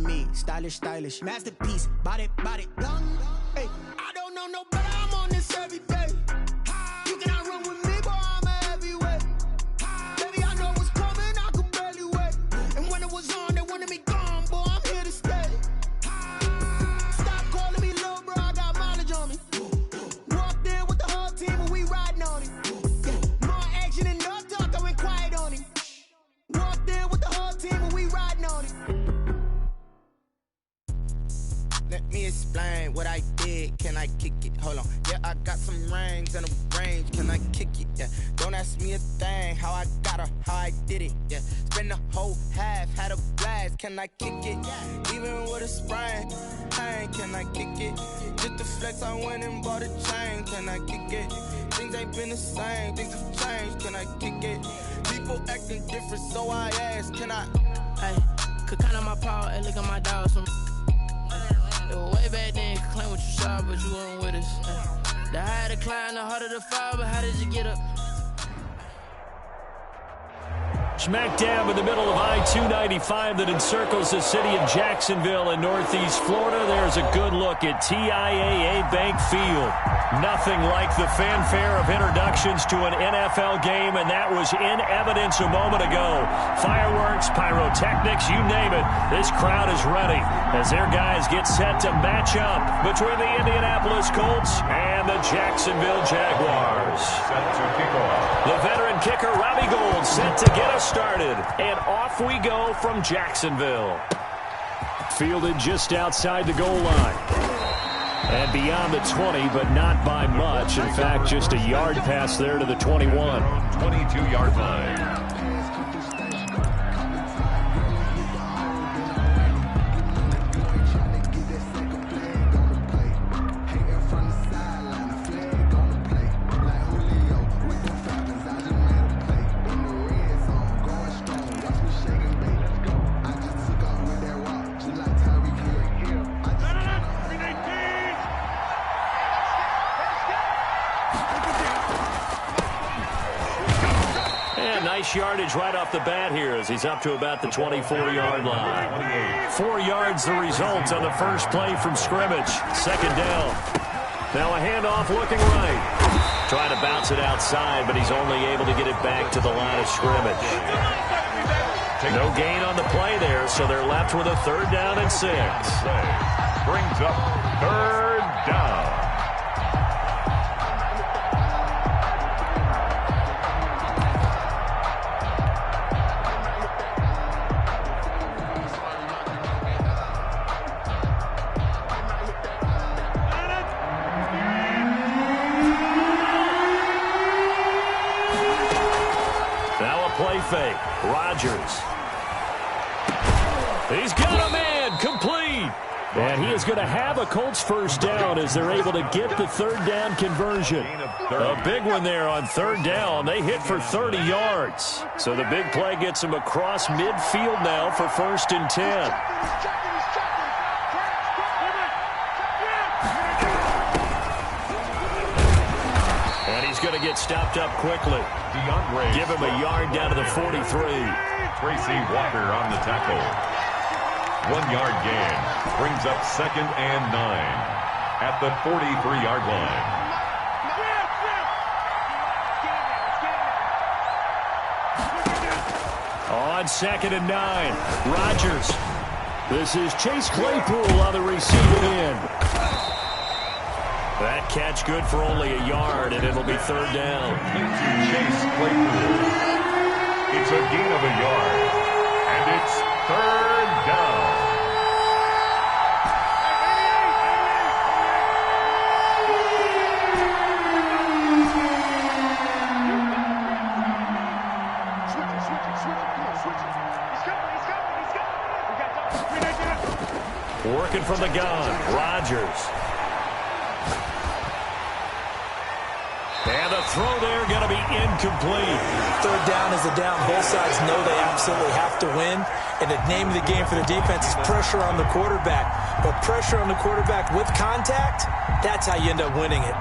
me. Stylish, stylish, masterpiece. Body, body, young. Hey, I don't know no better. I'm on this every day. You cannot run with me, boy. I'm a heavyweight. Baby, I know what's coming. I could barely wait. And when it was on, they wanted me gone, boy. I'm here to stay. Stop calling me little bro. I got mileage on me. Walked in with the whole team and we riding on it. More action and no talk. I went quiet on it. Walked in with the whole team and we riding on it. Let me explain what I did. Can I kick it? Hold on. Yeah, I got some rings and a range. Can I kick it? Yeah. Don't ask me a thing. How I got her, how I did it. Yeah. Spend the whole half, had a blast. Can I kick it? Even with a sprain. Pain, can I kick it? Just the flex, I went and bought a chain. Can I kick it? Things ain't been the same. Things have changed. Can I kick it? People acting different, so I ask. Can I? Hey, could count on my power and look at my dogs from. It was way back then, could claim what you saw, but you weren't with us. The higher the climb, the harder the fall, but how did you get up? Smack dab in the middle of I-295 that encircles the city of Jacksonville in northeast Florida. There's a good look at TIAA Bank Field. Nothing like the fanfare of introductions to an NFL game, and that was in evidence a moment ago. Fireworks, pyrotechnics, you name it. This crowd is ready as their guys get set to match up between the Indianapolis Colts and the Jacksonville Jaguars. Set to kick off. The veteran kicker, Robbie Gould, set to get us started. And off we go from Jacksonville. Fielded just outside the goal line. And beyond the 20, but not by much. In fact, just a yard pass there to the 21. 22-yard line. Yardage right off the bat here as he's up to about the 24-yard line. 4 yards the result on the first play from scrimmage. Second down. Now a handoff looking right. Trying to bounce it outside, but he's only able to get it back to the line of scrimmage. No gain on the play there, so they're left with a 3rd down and 6. Brings up 3rd down. Fake. Rodgers. He's got a man. Complete. And he is going to have a Colts first down as they're able to get the 3rd down conversion. A big one there on 3rd down. They hit for 30 yards. So the big play gets them across midfield now for 1st and 10. Going to get stopped up quickly. Give him a yard down to the 43. Tracy Walker on the tackle. 1 yard gain. Brings up 2nd and 9 at the 43-yard line. On 2nd and 9. Rodgers. This is Chase Claypool on the receiving end. That catch good for only a yard, and it'll be 3rd down. Chase Claypool. It's a gain of a yard, and it's 3rd down. Working from the gun, Rodgers. And the throw there going to be incomplete. 3rd down is a down. Both sides know they absolutely have to win. And the name of the game for the defense is pressure on the quarterback. But pressure on the quarterback with contact, that's how you end up winning it.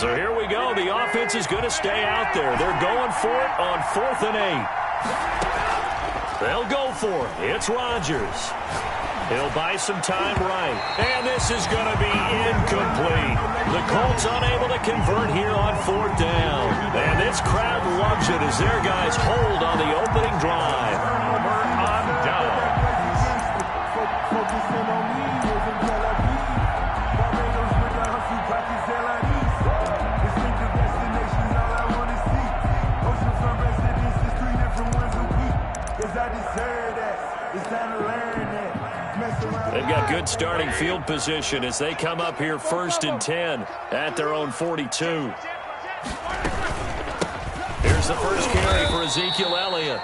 So here we go. The offense is going to stay out there. They're going for it on 4th and 8. They'll go for it. It's Rodgers. He'll buy some time right. And this is going to be incomplete. The Colts unable to convert here on 4th down. And this crowd loves it as their guys hold on the opening drive. On down. They've got good starting field position as they come up here 1st and 10 at their own 42. Here's the first carry for Ezekiel Elliott.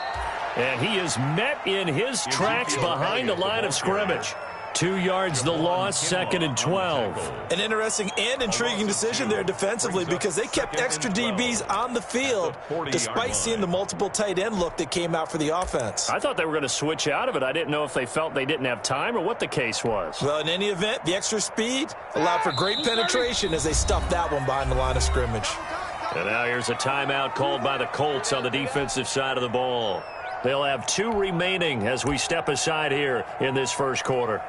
And he is met in his tracks behind the line of scrimmage. 2 yards the loss, 2nd and 12. An interesting and intriguing decision there defensively because they kept extra DBs on the field despite seeing the multiple tight end look that came out for the offense. I thought they were going to switch out of it. I didn't know if they felt they didn't have time or what the case was. Well, in any event, the extra speed allowed for great penetration as they stuffed that one behind the line of scrimmage. And now here's a timeout called by the Colts on the defensive side of the ball. They'll have 2 remaining as we step aside here in this first quarter.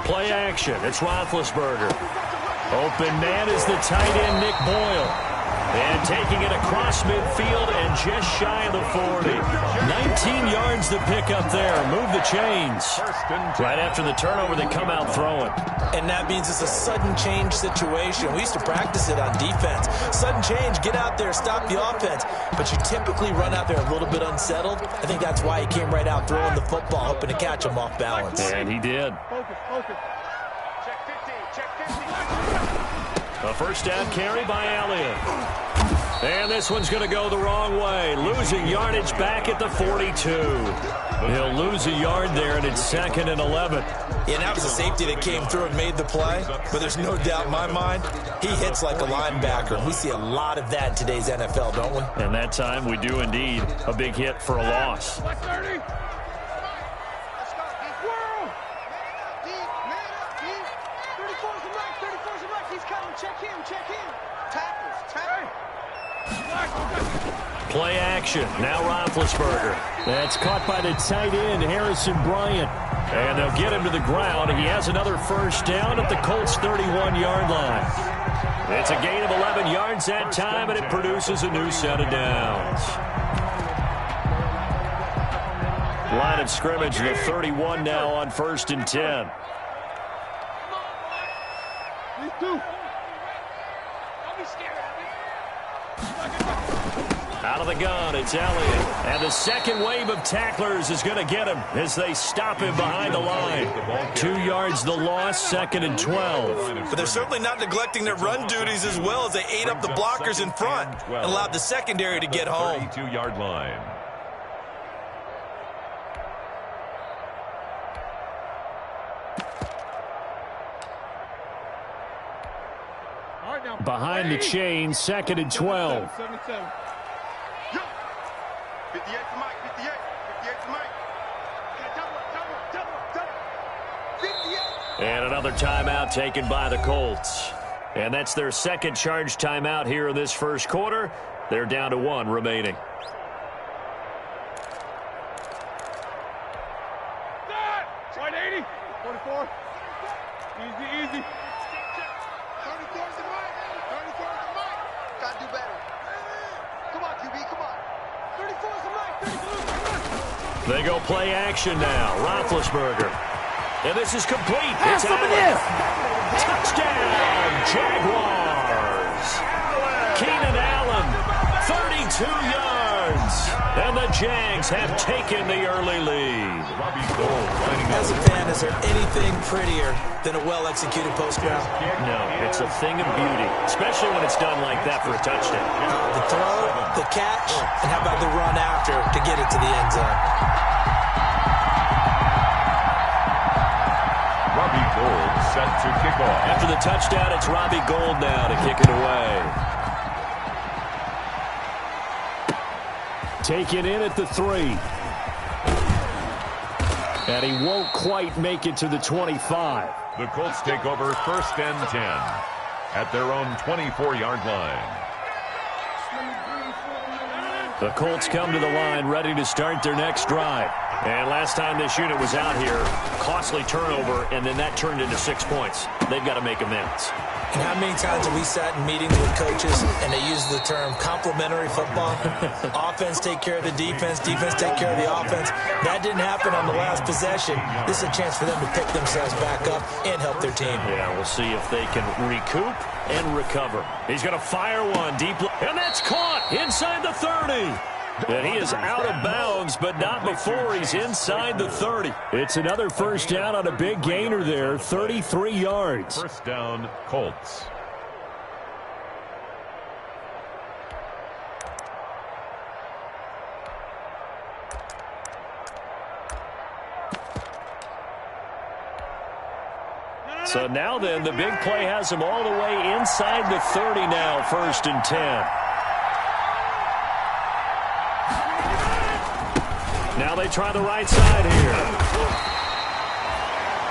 Play action. It's Roethlisberger. Open man is the tight end, Nick Boyle. And taking it across midfield and just shy of the 40. 19 yards to pick up there. Move the chains. Right after the turnover, they come out throwing. And that means it's a sudden change situation. We used to practice it on defense. Sudden change, get out there, stop the offense. But you typically run out there a little bit unsettled. I think that's why he came right out throwing the football, hoping to catch him off balance. And he did. A first down carry by Elliott. And this one's going to go the wrong way. Losing yardage back at the 42. He'll lose a yard there, and it's 2nd and 11. Yeah, that was a safety that came through and made the play. But there's no doubt in my mind, he hits like a linebacker. We see a lot of that in today's NFL, don't we? And that time we do indeed. A big hit for a loss. Play action. Now Roethlisberger. That's caught by the tight end, Harrison Bryant. And they'll get him to the ground. He has another first down at the Colts' 31-yard line. It's a gain of 11 yards that time, and it produces a new set of downs. Line of scrimmage, the 31 now on 1st and 10. Out of the gun, it's Elliott. And the second wave of tacklers is going to get him as they stop him behind the line. 2 yards the loss, 2nd and 12. But they're certainly not neglecting their run duties as well as they ate up the blockers in front and allowed the secondary to get home. 32-yard line. Behind the chain, 2nd and 12. 58 to Mike, 58 to Mike. And another timeout taken by the Colts. And that's their second charge timeout here in this first quarter. They're down to 1 remaining. Right 80, 44. Easy. 34's the Mike. 34's the Mike. Gotta do better. Come on, QB, come on. 34's the Mike. 32. They go play action now. Roethlisberger. And this is complete. Pass It's up and Allen. in. Touchdown, Jaguars. Keenan Allen, 32 yards. And the Jags have taken the early lead. As a fan, is there anything prettier than a well-executed post route? No, it's a thing of beauty, especially when it's done like that for a touchdown. The throw, the catch, and how about the run after to get it to the end zone? to kick off. After the touchdown, it's Robbie Gould now to kick it away. Taken in at the 3. And he won't quite make it to the 25. The Colts take over 1st and 10 at their own 24-yard line. The Colts come to the line ready to start their next drive. And last time this unit was out here, costly turnover, and then that turned into 6 points. They've got to make amends. And how many times have we sat in meetings with coaches and they use the term complementary football? Offense take care of the defense, defense take care of the offense. That didn't happen on the last possession. This is a chance for them to pick themselves back up and help their team. Yeah, we'll see if they can recoup and recover. He's going to fire one deep, and that's caught inside the 30. And he is out of bounds, but not before he's inside the 30. It's another first down on a big gainer there, 33 yards. First down, Colts. So now then, the big play has him all the way inside the 30 now, 1st and 10. Now they try the right side here.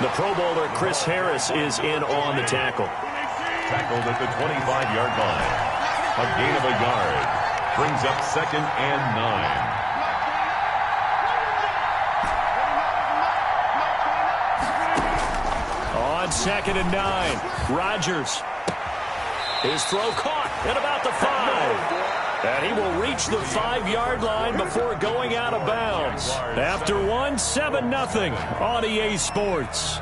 The Pro Bowler Chris Harris is in on the tackle. Tackled at the 25-yard line. A gain of a yard. Brings up 2nd and 9. On 2nd and 9, Rodgers. His throw caught at about the 5. And he will reach the 5-yard line before going out of bounds. After 7-0 on EA Sports.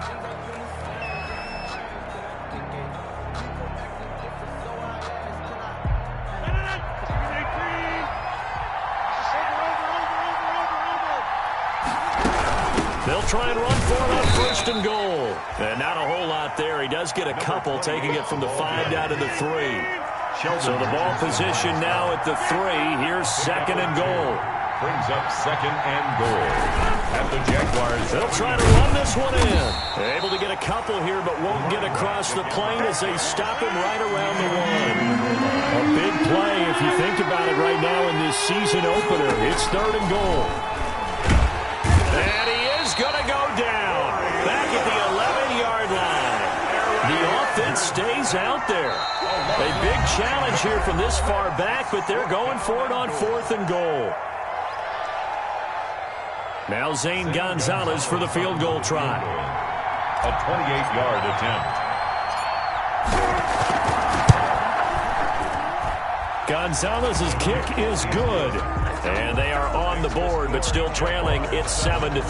They'll try and run for it on 1st and goal. And not a whole lot there. He does get a couple, taking it from the 5 down to the 3. So the ball position now at the 3. Here's 2nd and goal. Brings up 2nd and goal. At the Jaguars. They'll try to run this one in. They're able to get a couple here, but won't get across the plane as they stop him right around the 1. A big play if you think about it right now in this season opener. It's 3rd and goal. And he is going to go down. Back at the 11-yard line. The offense stays out there. A big challenge here from this far back, but they're going for it on 4th and goal. Now Zane Gonzalez for the field goal try. A 28-yard attempt. Gonzalez's kick is good. And they are on the board, but still trailing. It's 7-3.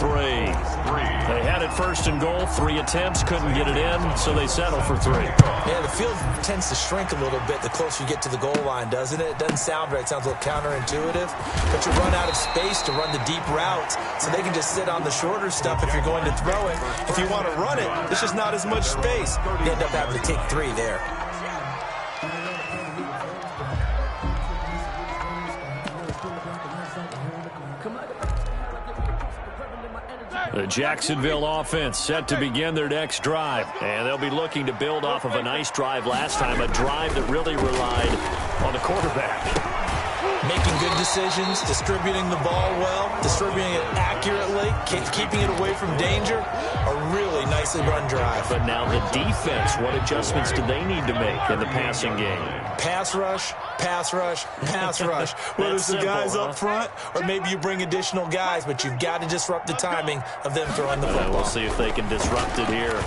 They had it 1st and goal. 3 attempts, couldn't get it in, so they settle for 3. Yeah, the field tends to shrink a little bit the closer you get to the goal line, doesn't it? It doesn't sound right. It sounds a little counterintuitive. But you run out of space to run the deep routes, so they can just sit on the shorter stuff if you're going to throw it. If you want to run it, there's just not as much space. You end up having to take 3 there. The Jacksonville offense set to begin their next drive. And they'll be looking to build off of a nice drive last time, a drive that really relied on the quarterback. Making good decisions, distributing the ball well, distributing it accurately, keeping it away from danger. A really nicely run drive. But now the defense, what adjustments do they need to make in the passing game? Pass rush, pass rush, pass rush. Whether it's the guys up front or maybe you bring additional guys, but you've got to disrupt the timing of them throwing the football. We'll see if they can disrupt it here.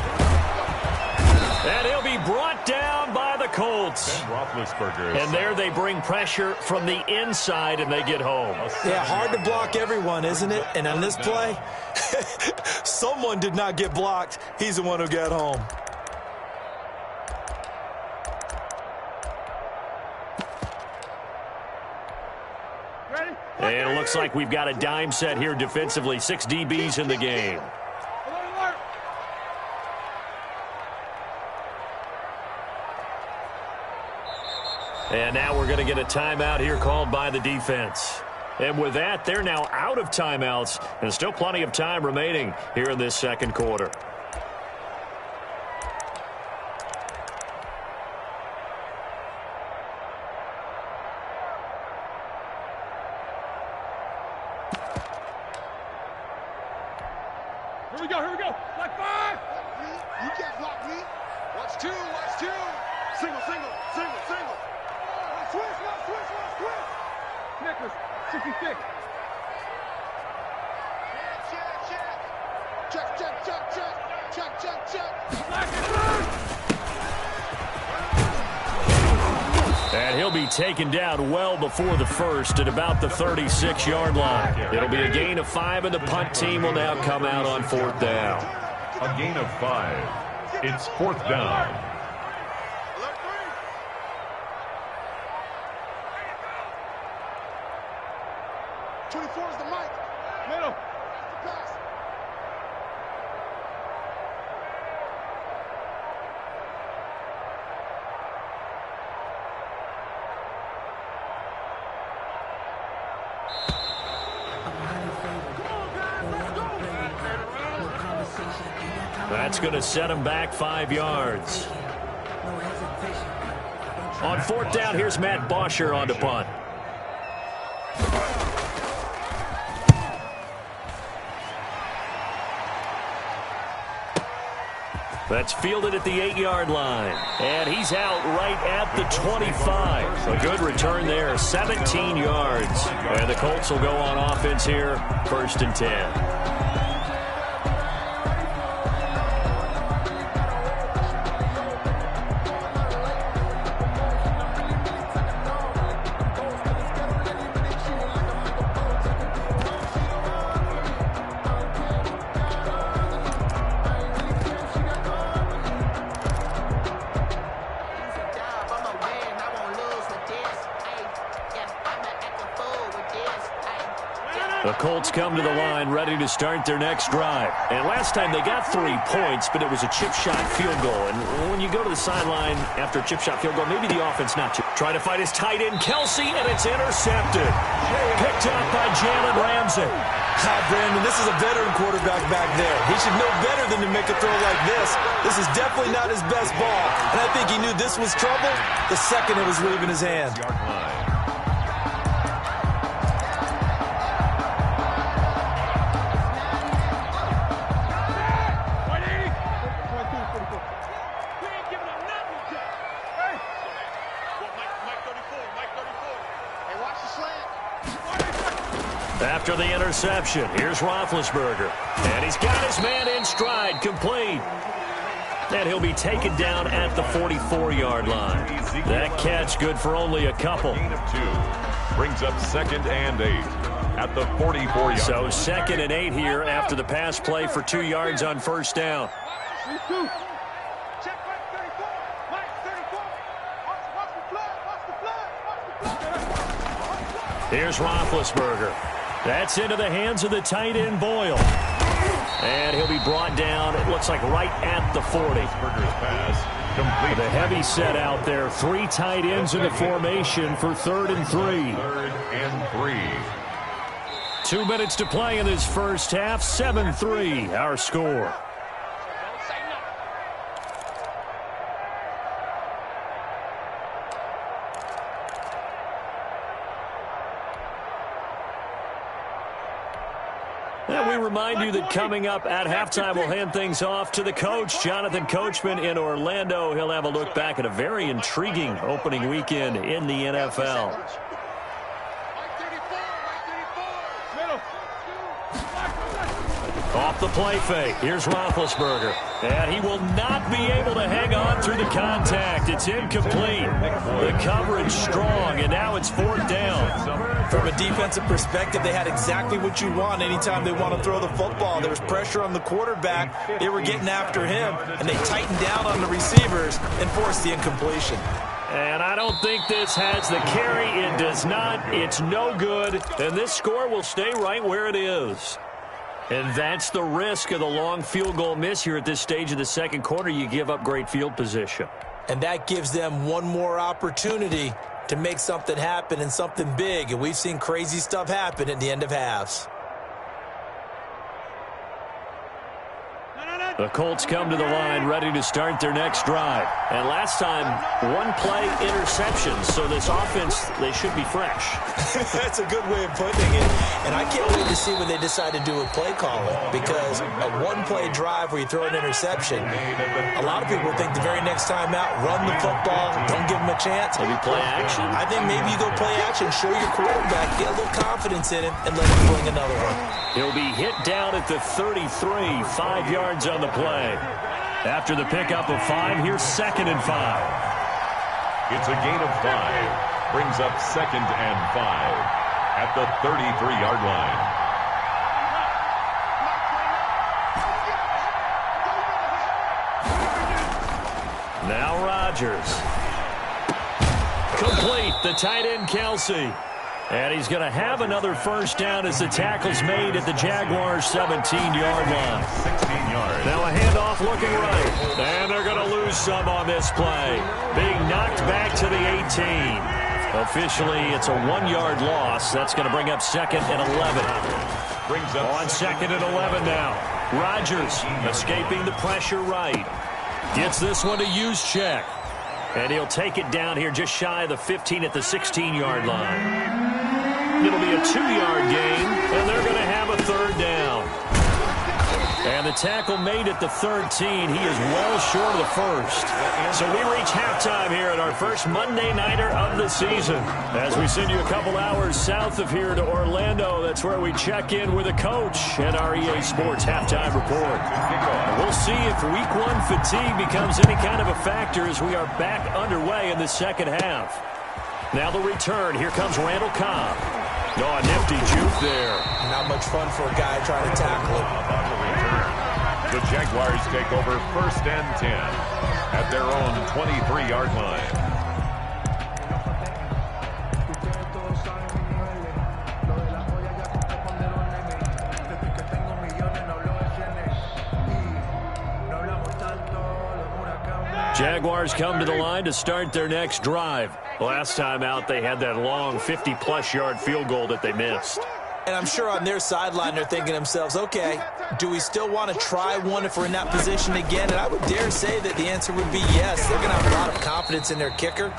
And he'll be brought down by the Colts. And there they bring pressure from the inside, and they get home. Yeah, hard to block everyone, isn't it? And on this play, someone did not get blocked. He's the one who got home. And it looks like we've got a dime set here defensively. 6 DBs in the game. And now we're going to get a timeout here called by the defense. And with that, they're now out of timeouts, and still plenty of time remaining here in this second quarter. Here we go, here we go. Block 5. You can't block me. Watch 2, watch 2. Single, single, single, single. Switch, watch, switch, watch, switch. Nicholas, 66. Check, check, check, check. Check, check, check. Black and blue. And he'll be taken down well before the first at about the 36-yard line. It'll be a gain of 5, and the punt team will now come out on 4th down. A gain of 5. It's 4th down. 24 is the mic. Middle. Pass. That's going to set him back 5 yards. On 4th down, here's Matt Bosher on the punt. That's fielded at the 8-yard line. And he's out right at the 25. A good return there, 17 yards. And the Colts will go on offense here, 1st and 10. The Colts come to the line ready to start their next drive. And last time they got 3 points, but it was a chip shot field goal. And when you go to the sideline after a chip shot field goal, maybe the offense not. Try to fight his tight end, Kelsey, and it's intercepted. Picked up by Jalen Ramsey. Brandon, this is a veteran quarterback back there. He should know better than to make a throw like this. This is definitely not his best ball. And I think he knew this was trouble the second it was leaving his hand. After the interception, here's Roethlisberger. And he's got his man in stride, complete. And he'll be taken down at the 44-yard line. That catch good for only a couple. Gain of 2. Brings up 2nd and 8 at the 44-yard So line. 2nd and 8 here after the pass play for 2 yards on 1st down. Here's Roethlisberger. That's into the hands of the tight end, Boyle. And he'll be brought down, it looks like right at the 40. Pass complete. The heavy set out there. 3 tight ends in the formation for 3rd and 3. 3rd and 3. 2 minutes to play in this first half. 7-3, our score. And we remind you that coming up at halftime, we'll hand things off to the coach, Jonathan Coachman in Orlando. He'll have a look back at a very intriguing opening weekend in the NFL. Off the play fake. Here's Roethlisberger. And he will not be able to hang on through the contact. It's incomplete. The coverage strong, and now it's 4th down. From a defensive perspective, they had exactly what you want anytime they want to throw the football. There was pressure on the quarterback. They were getting after him, and they tightened down on the receivers and forced the incompletion. And I don't think this has the carry. It does not. It's no good. And this score will stay right where it is. And that's the risk of the long field goal miss here at this stage of the second quarter. You give up great field position. And that gives them one more opportunity to make something happen and something big. And we've seen crazy stuff happen at the end of halves. No, The Colts come to the line ready to start their next drive. And last time, one-play interceptions. So this offense, they should be fresh. That's a good way of putting it. And I can't wait to see when they decide to do a play calling. Because a one-play drive where you throw an interception, a lot of people think the very next time out, run the football, don't give them a chance. Maybe play action. I think maybe you go play action, show your quarterback, get a little confidence in him, and let him bring another one. He'll be hit down at the 33, 5 yards on the play. After the pickup of 5, here's 2nd and 5. It's a gain of 5. Brings up 2nd and 5 at the 33-yard line. Now Rodgers. Complete, the tight end Kelsey. And he's going to have another first down as the tackle's made at the Jaguars' 17-yard line. 16 yards. Now a handoff looking right. And they're going to lose some on this play. Being knocked back to the 18. Officially, it's a 1-yard loss. That's going to bring up 2nd and 11. Brings up on 2nd and 11 now. Rodgers escaping the pressure right. Gets this one to Juszczyk. And he'll take it down here just shy of the 15 at the 16-yard line. It'll be a 2-yard gain, and they're going to have a 3rd down. And the tackle made at the 13. He is well short of the first. So we reach halftime here at our first Monday Nighter of the season. As we send you a couple hours south of here to Orlando, that's where we check in with a coach at our EA Sports Halftime Report. And we'll see if Week 1 fatigue becomes any kind of a factor as we are back underway in the second half. Now the return. Here comes Randall Cobb. Oh, a nifty juke there. Not much fun for a guy trying to tackle him. The Jaguars take over 1st and 10 at their own 23-yard line. Jaguars come to the line to start their next drive. Last time out, they had that long 50-plus yard field goal that they missed. And I'm sure on their sideline they're thinking to themselves, okay, do we still want to try one if we're in that position again? And I would dare say that the answer would be yes. They're going to have a lot of confidence in their kicker.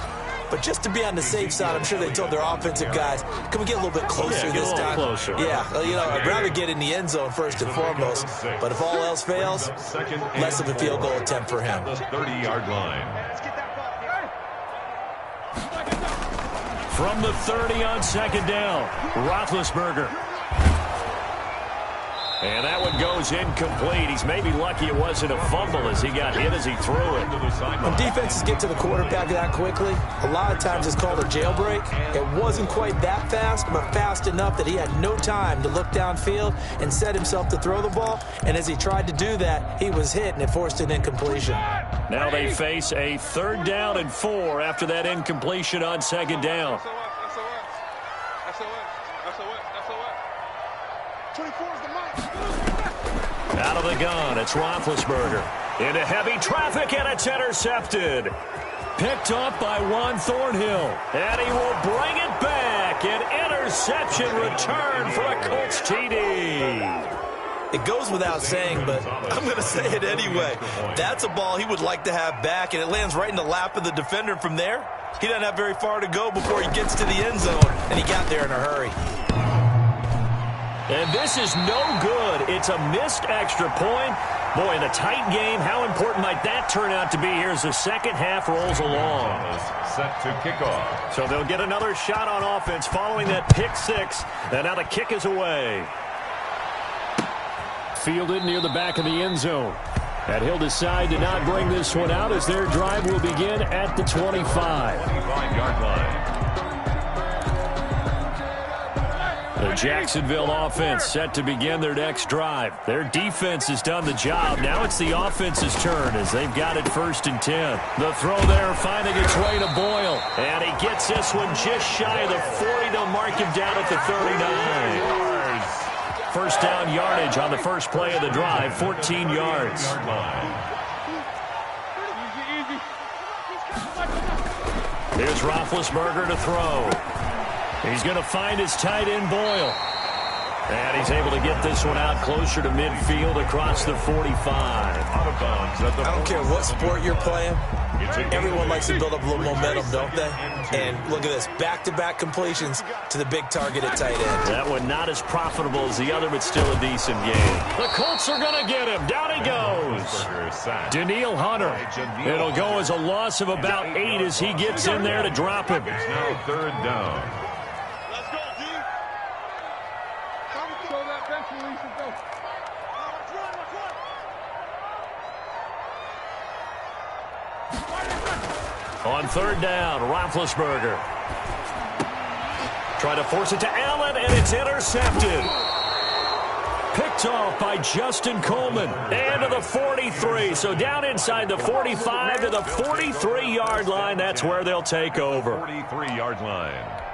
But just to be on the safe side, I'm sure they told their offensive guys, can we get a little bit closer this time? Closer. Yeah, you know, I'd rather get in the end zone first and foremost. But if all else fails, less of a field goal attempt for him. The 30-yard line. From the 30 on 2nd down, Roethlisberger. And that one goes incomplete. He's maybe lucky it wasn't a fumble as he got hit as he threw it. When defenses get to the quarterback that quickly, a lot of times it's called a jailbreak. It wasn't quite that fast, but fast enough that he had no time to look downfield and set himself to throw the ball. And as he tried to do that, he was hit, and it forced an incompletion. Now they face a 3rd down and 4 after that incompletion on 2nd down. Out of the gun, it's Roethlisberger. Into heavy traffic, and it's intercepted. Picked up by Juan Thornhill. And he will bring it back. An interception return for a Colts TD. It goes without saying, but I'm going to say it anyway. That's a ball he would like to have back, and it lands right in the lap of the defender. From there, he doesn't have very far to go before he gets to the end zone, and he got there in a hurry. And this is no good. It's a missed extra point. Boy, in a tight game, how important might that turn out to be here as the second half rolls along? Set to kick off. So they'll get another shot on offense following that pick 6. And now the kick is away. Fielded near the back of the end zone. And he'll decide to not bring this one out as their drive will begin at the 25. 25-yard line. The Jacksonville offense set to begin their next drive. Their defense has done the job. Now it's the offense's turn as they've got it 1st and 10. The throw there finding its way to Boyle. And he gets this one just shy of the 40. They'll mark him down at the 39. First down yardage on the first play of the drive, 14 yards. Here's Roethlisberger to throw. He's going to find his tight end, Boyle. And he's able to get this one out closer to midfield across the 45. Out of bounds at the I don't care what sport you're playing. Everyone likes to build up a little momentum, don't they? And look at this, back-to-back completions to the big target at tight end. That one not as profitable as the other, but still a decent game. The Colts are going to get him. Down he goes. Daniil Hunter. It'll go as a loss of about 8 as he gets in there to drop him. It's now third down. Let's go, D. Come show that bench release and go. Let's run. On third down, Roethlisberger. Trying to force it to Allen, and it's intercepted. Picked off by Justin Coleman. And to the 43. So down inside the 45 to the 43-yard line. That's where they'll take over. 43-yard line.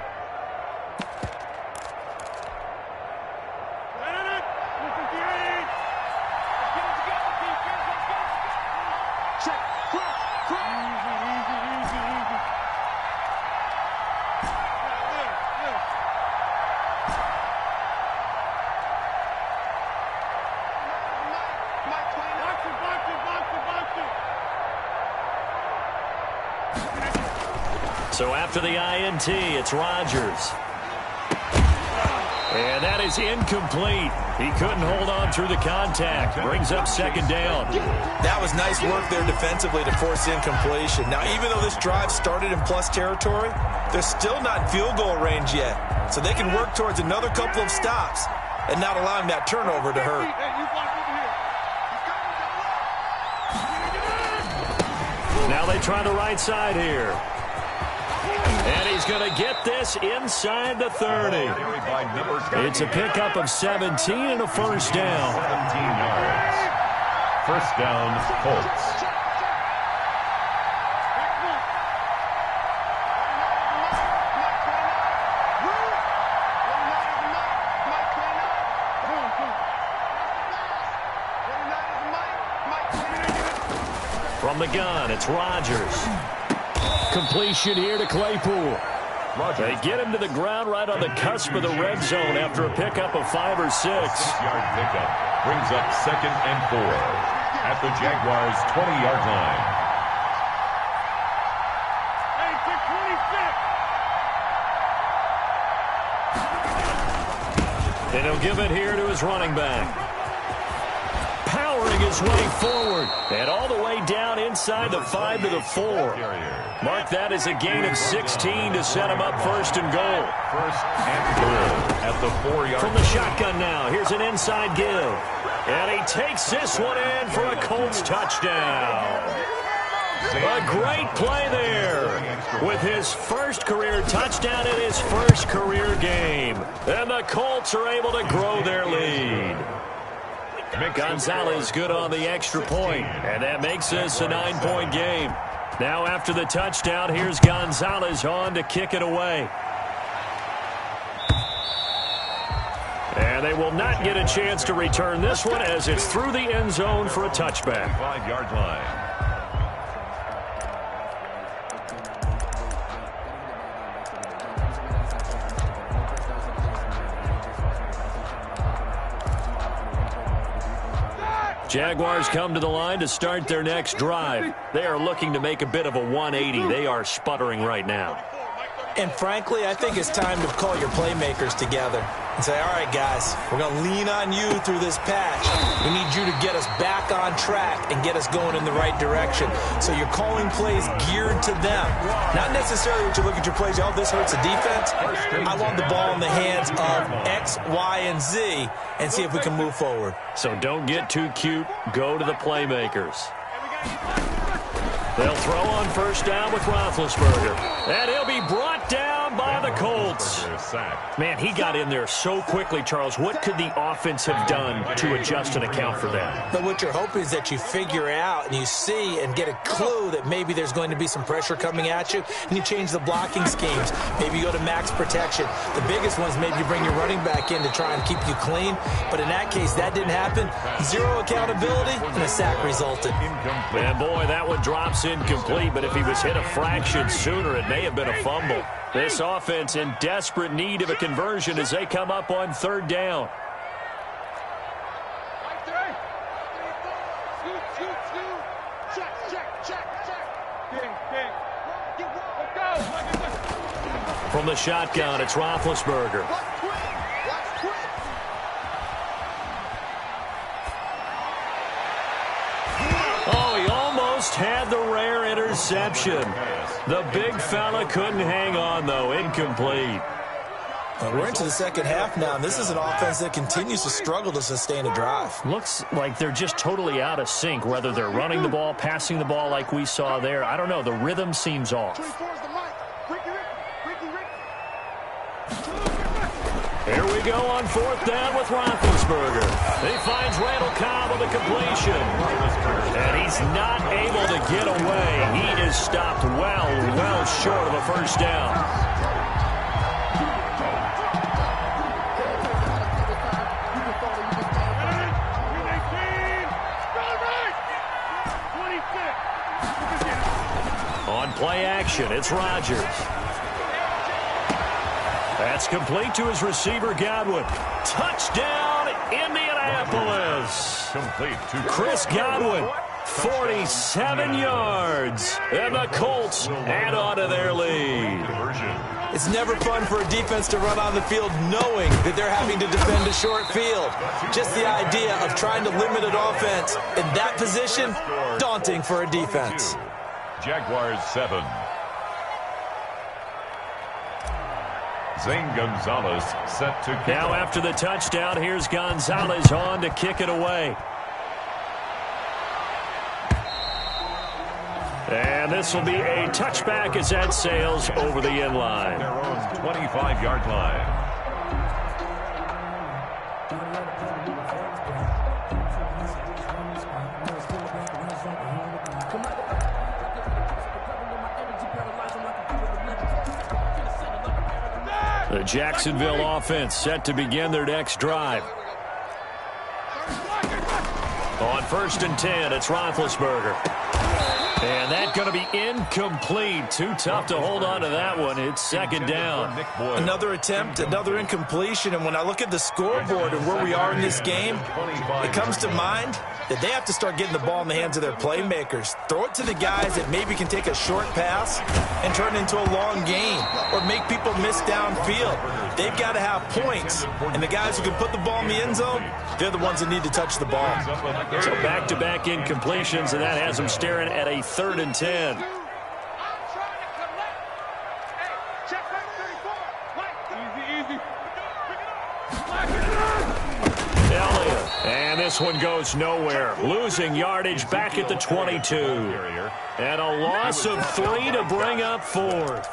So after the INT, it's Rodgers. And that is incomplete. He couldn't hold on through the contact. Brings up second down. That was nice work there defensively to force incompletion. Now, even though this drive started in plus territory, they're still not in field goal range yet. So they can work towards another couple of stops and not allowing that turnover to hurt. Now they try the right side here. And he's going to get this inside the 30. It's a pickup of 17 and a first down. 17 yards. First down, Colts. From the gun, it's Rodgers. Completion here to Claypool. They get him to the ground right on the cusp of the red zone after a pickup of 5 or 6. 6-yard pickup brings up second and 4 at the Jaguars' 20-yard line. And he'll give it here to his running back. Powering his way forward. And all the way down inside the 5 to the 4. Mark that as a gain of 16 to set him up first and goal. First and goal at the 4-yard line. From the shotgun now, here's an inside give. And he takes this one in for a Colts touchdown. A great play there with his first career touchdown in his first career game. And the Colts are able to grow their lead. Gonzalez good on the extra point, and that makes this a 9-point game. Now after the touchdown, here's Gonzalez on to kick it away. And they will not get a chance to return this one as it's through the end zone for a touchback. 5-yard line. Jaguars come to the line to start their next drive. They are looking to make a bit of a 180. They are sputtering right now. And frankly, I think it's time to call your playmakers together and say, all right, guys, we're going to lean on you through this patch. We need you to get us back on track and get us going in the right direction. So you're calling plays geared to them. Not necessarily what you look at your plays, oh, this hurts the defense. I want the ball in the hands of X, Y, and Z and see if we can move forward. So don't get too cute. Go to the playmakers. They'll throw on first down with Roethlisberger. And he'll be brought down by the Colts. Man, he got in there so quickly, Charles. What could the offense have done to adjust and account for that? But what you're hoping is that you figure out and you see and get a clue that maybe there's going to be some pressure coming at you, and you change the blocking schemes. Maybe you go to max protection. The biggest one is maybe you bring your running back in to try and keep you clean. But in that case, that didn't happen. Zero accountability, and a sack resulted. And boy, that one drops incomplete, but if he was hit a fraction sooner, it may have been a fumble. This offense in desperate need of a conversion as they come up on third down. From the shotgun, it's Roethlisberger. Oh, he almost had the rare interception. The big fella couldn't hang on, though. Incomplete. We're into the second half now, and this is an offense that continues to struggle to sustain a drive. Looks like they're just totally out of sync, whether they're running the ball, passing the ball like we saw there. I don't know. The rhythm seems off. Here we go on fourth down with Roethlisberger. He finds Randall Cobb with a completion. And he's not able to get away. He is stopped well short of a first down. On play action, it's Rodgers. That's complete to his receiver, Godwin. Touchdown, Indianapolis. Complete to Chris Godwin, 47 yards. And the Colts add on to their lead. It's never fun for a defense to run on the field knowing that they're having to defend a short field. Just the idea of trying to limit an offense in that position, daunting for a defense. Jaguars 7. Zane Gonzalez set to kick Now off. after the touchdown, here's Gonzalez on to kick it away. And this will be a touchback as that sails over the end line. Their own 25-yard line. The Jacksonville offense set to begin their next drive. On 1st and 10, it's Roethlisberger. And that's going to be incomplete. Too tough to hold on to that one. It's second down. Another attempt, another incompletion. And when I look at the scoreboard and where we are in this game, it comes to mind that they have to start getting the ball in the hands of their playmakers. Throw it to the guys that maybe can take a short pass and turn it into a long gain or make people miss downfield. They've got to have points. And the guys who can put the ball in the end zone, they're the ones that need to touch the ball. So back-to-back incompletions, and that has them staring at a 3rd and 10. Elliott, and this one goes nowhere. Losing yardage back at the 22. And a loss of 3 to bring up 4th.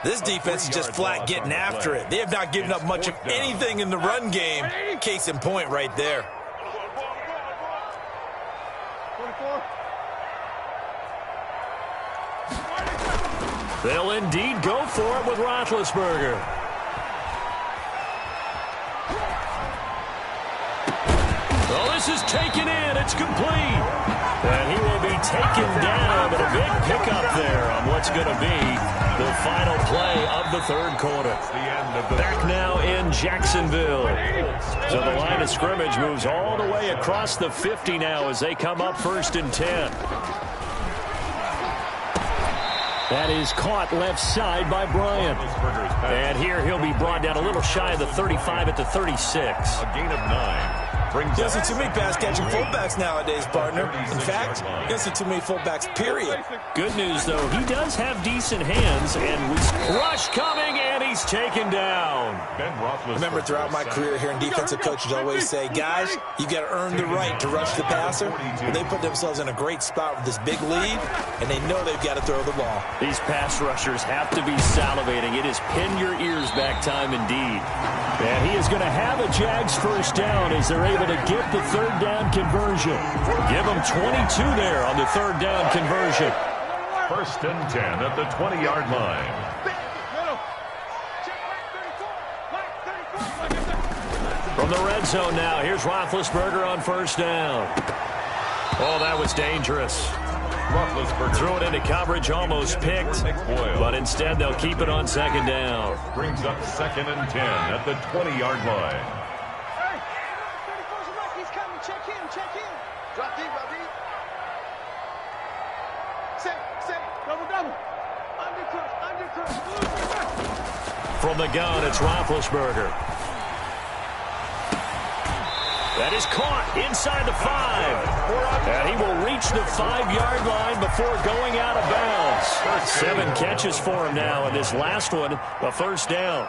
This defense is just flat getting after it. They have not given up much of anything in the run game. Case in point right there. They'll indeed go for it with Roethlisberger. Oh, this is taken in. It's complete. And he will be taken down, but a big pickup there on what's going to be the final play of the 3rd quarter. Back now in Jacksonville. So the line of scrimmage moves all the way across the 50 now as they come up 1st and 10. That is caught left side by Bryant. And here he'll be brought down a little shy of the 35 at the 36. A gain of 9. You don't see too many pass-catching fullbacks nowadays, partner. In fact, you don't see too many fullbacks, period. Good news, though, he does have decent hands, and we rush coming, and he's taken down. Remember, throughout my career here in defensive coaches always say, guys, you got to earn the right to rush the passer. Well, they put themselves in a great spot with this big lead, and they know they've got to throw the ball. These pass rushers have to be salivating. It is pin your ears back time indeed. And he is going to have a Jags first down as they're able to get the 3rd down conversion. Give them 22 there on the 3rd down conversion. 1st and 10 at the 20-yard line. From the red zone now, here's Roethlisberger on 1st down. Oh, that was dangerous. Roethlisberger threw it into coverage, almost picked, but instead they'll keep it on 2nd down. Brings up 2nd and 10 at the 20-yard line. He's coming. Check in. Drop deep, From the gun, it's Roethlisberger. That is caught inside the 5. And he will reach the 5-yard line before going out of bounds. 7 catches for him now, and this last one, a first down.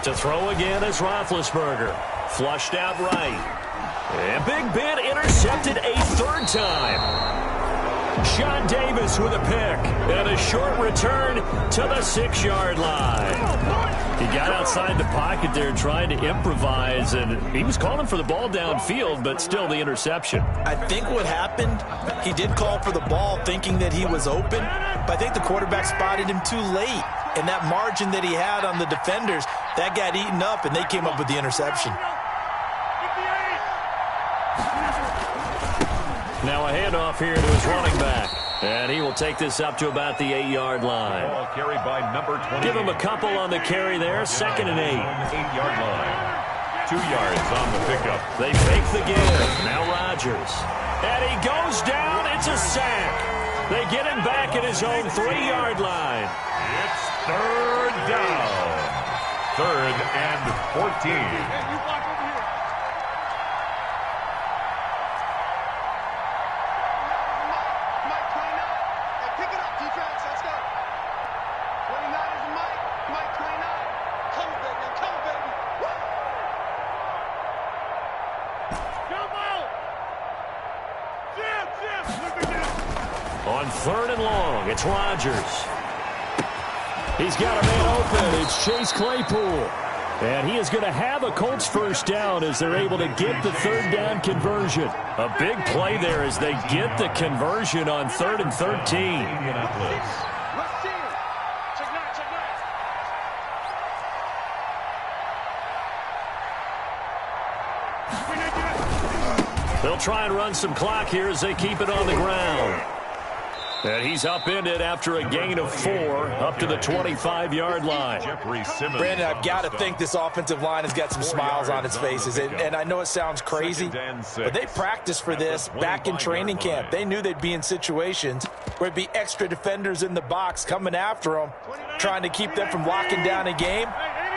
To throw again is Roethlisberger. Flushed out right. And Big Ben intercepted a 3rd time. Sean Davis with a pick. And a short return to the 6-yard line. He got outside the pocket there trying to improvise, and he was calling for the ball downfield, but still the interception. I think what happened, he did call for the ball thinking that he was open, but I think the quarterback spotted him too late. And that margin that he had on the defenders, that got eaten up, and they came up with the interception. Now a handoff here to his running back. And he will take this up to about the 8-yard line. Ball carried by number 20. Give him a couple on the carry there. 2nd and 8. 8-yard line. 2 yards on the pickup. They fake the give. Now Rodgers. And he goes down. It's a sack. They get him back at his own 3-yard line. It's 3rd down. 3rd and 14. On 3rd and long, it's Rodgers. He's got a man open. It's Chase Claypool. And he is going to have a Colts first down as they're able to get the 3rd down conversion. A big play there as they get the conversion on 3rd and 13. They'll try and run some clock here as they keep it on the ground. And he's upended after a gain of 4 up to the 25-yard line. Brandon, I've got to think this offensive line has got some smiles on its faces. And I know it sounds crazy, but they practiced for this back in training camp. They knew they'd be in situations where it'd be extra defenders in the box coming after them, trying to keep them from locking down a game.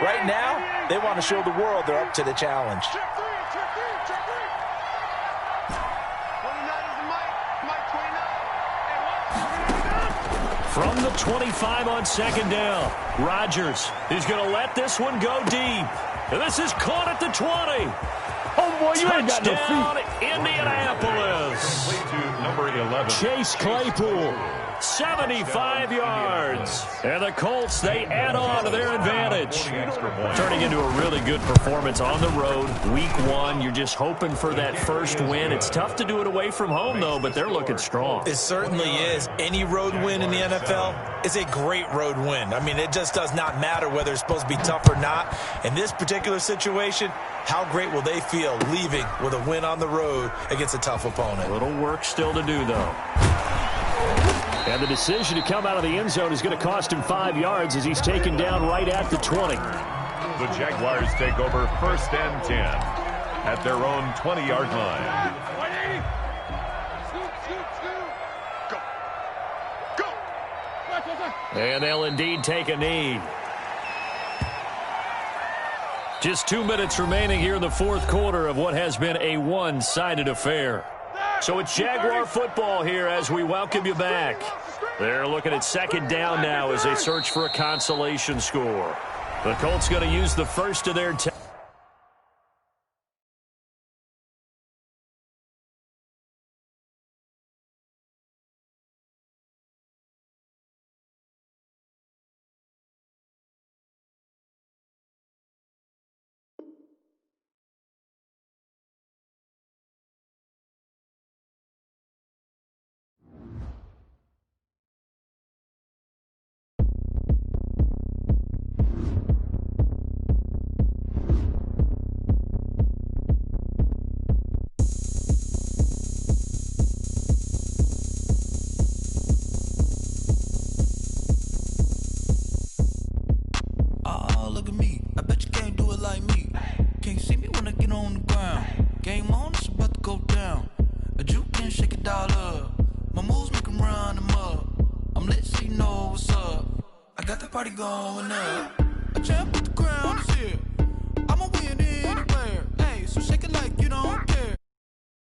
Right now, they want to show the world they're up to the challenge. From the 25 on 2nd down, Rodgers is going to let this one go deep. And this is caught at the 20. Oh, boy, you ain't got no Touchdown, feet. Indianapolis. To number 11. Chase Claypool, 75 yards. And the Colts, they add on to their advantage. Turning into a really good performance on the road. Week 1, you're just hoping for that first win. It's tough to do it away from home, though, but they're looking strong. It certainly is. Any road win in the NFL is a great road win. I mean, it just does not matter whether it's supposed to be tough or not. In this particular situation, how great will they feel leaving with a win on the road against a tough opponent? A little work still to do, though. And the decision to come out of the end zone is going to cost him 5 yards as he's taken down right at the 20. The Jaguars take over 1st and 10 at their own 20-yard line. And they'll indeed take a knee. Just 2 minutes remaining here in the 4th quarter of what has been a one-sided affair. So it's Jaguar football here as we welcome you back. They're looking at 2nd down now as they search for a consolation score. The Colts going to use the first of their Can't see me when I get on the ground. Game on, it's about to go down. A juke and shake it all up. My moves make 'em run them up. I'm lit so you know what's up. I got the party going up. A champ with the crown is here.